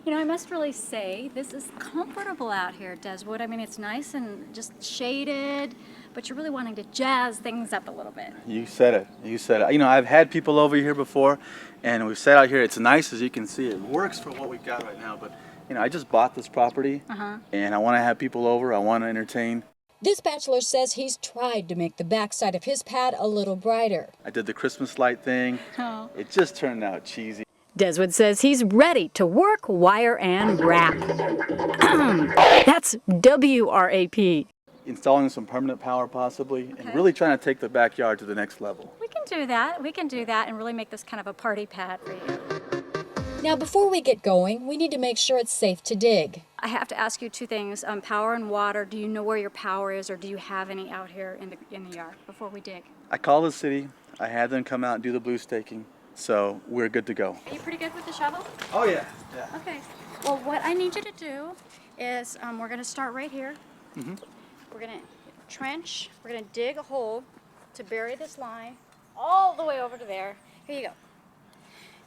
You know, I must really say, this is comfortable out here at Deswood. I mean, it's nice and just shaded, but you're really wanting to jazz things up a little bit. You said it. You said it. You know, I've had people over here before, and we've sat out here. It's nice, as you can see. It works for what we've got right now, but, you know, I just bought this property, and I want to have people over. I want to entertain. This bachelor says he's tried to make the backside of his pad a little brighter. I did the Christmas light thing. Oh. It just turned out cheesy. Deswood says he's ready to work, wire, and wrap. That's WRAP. Installing some permanent power possibly, and really trying to take the backyard to the next level. We can do that. We can do that and really make this kind of a party pad for you. Now, before we get going, we need to make sure it's safe to dig. I have to ask you two things, power and water. Do you know where your power is, or do you have any out here in the yard before we dig? I called the city. I had them come out and do the blue staking, so we're good to go. Are you pretty good with the shovel? Oh yeah. Okay. Well, what I need you to do is we're going to start right here. We're going to trench. We're going to dig a hole to bury this line all the way over to there. Here you go.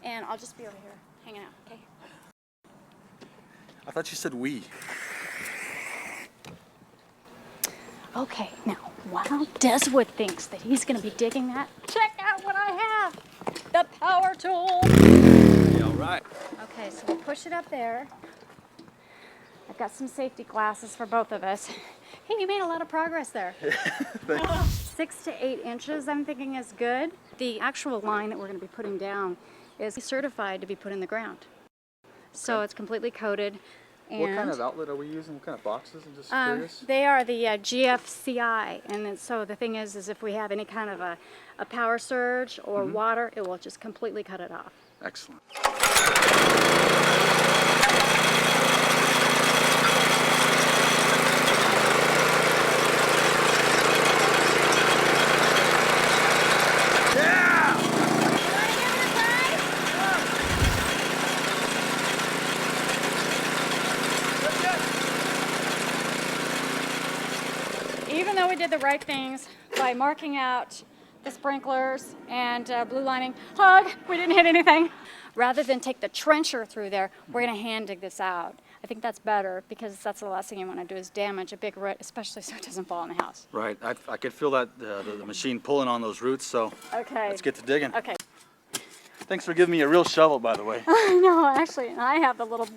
And I'll just be over here hanging out, okay? I thought you said we. Okay, now, while Deswood thinks that he's going to be digging that, check out what I have. The power tool. Yeah, all right. Okay, so we'll push it up there. I've got some safety glasses for both of us. Hey, you made a lot of progress there. 6 to 8 inches, I'm thinking, is good. The actual line that we're going to be putting down is certified to be put in the ground. So it's completely coated. And What kind of outlet are we using? What kind of boxes? I'm just curious. they are the GFCI, and then, so the thing is if we have any kind of a power surge or water, it will just completely cut it off. Excellent. Even though we did the right things by marking out the sprinklers and blue lining, we didn't hit anything. Rather than take the trencher through there, we're going to hand dig this out. I think that's better because that's the last thing you want to do is damage a big root, especially so it doesn't fall in the house. Right. I could feel that the machine pulling on those roots, so let's get to digging. Okay. Thanks for giving me a real shovel, by the way. I know, actually, and I have the little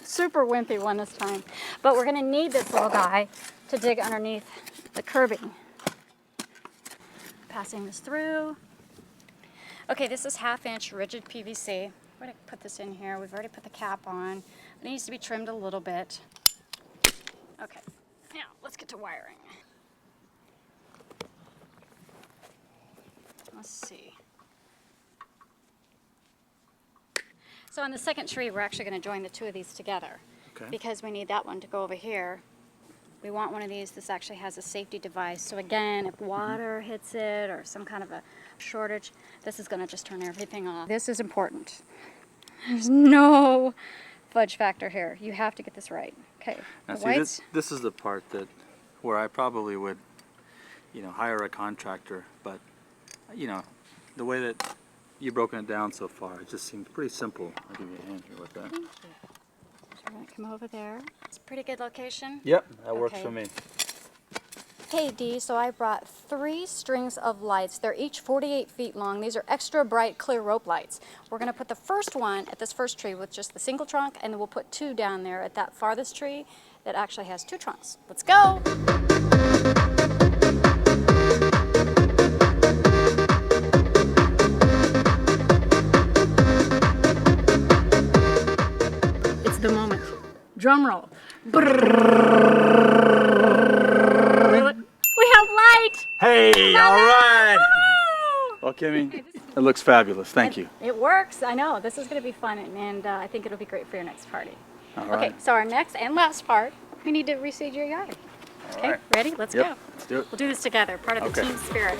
super wimpy one this time. But we're going to need this little guy to dig underneath the curbing. Passing this through. Okay, this is 1/2 inch rigid PVC. We're going to put this in here. We've already put the cap on. It needs to be trimmed a little bit. Okay, now let's get to wiring. Let's see. So on the second tree, we're actually going to join the two of these together because we need that one to go over here. We want one of these. This actually has a safety device. So again, if water hits it or some kind of a shortage, this is going to just turn everything off. This is important. There's no fudge factor here. You have to get this right. Okay. Now see, this is the part where I probably would, hire a contractor. But, the way that you've broken it down so far, it just seems pretty simple. I'll give you a hand here with that. Thank you. So we're going to come over there. It's a pretty good location. Yep, that works for me. Hey Dee, so I brought 3 strings of lights. They're each 48 feet long. These are extra bright clear rope lights. We're going to put the first one at this first tree with just the single trunk, and then we'll put 2 down there at that farthest tree that actually has 2 trunks. Let's go! It's the moment. Drum roll. We have light! Hey, all right! Well, Kimmie, it looks fabulous. Thank you. It works. I know. This is going to be fun, and I think it'll be great for your next party. All right. Okay, so our next and last part, we need to reseed your yard. Okay, ready? Let's go. Let's do it. We'll do this together, part of the team spirit.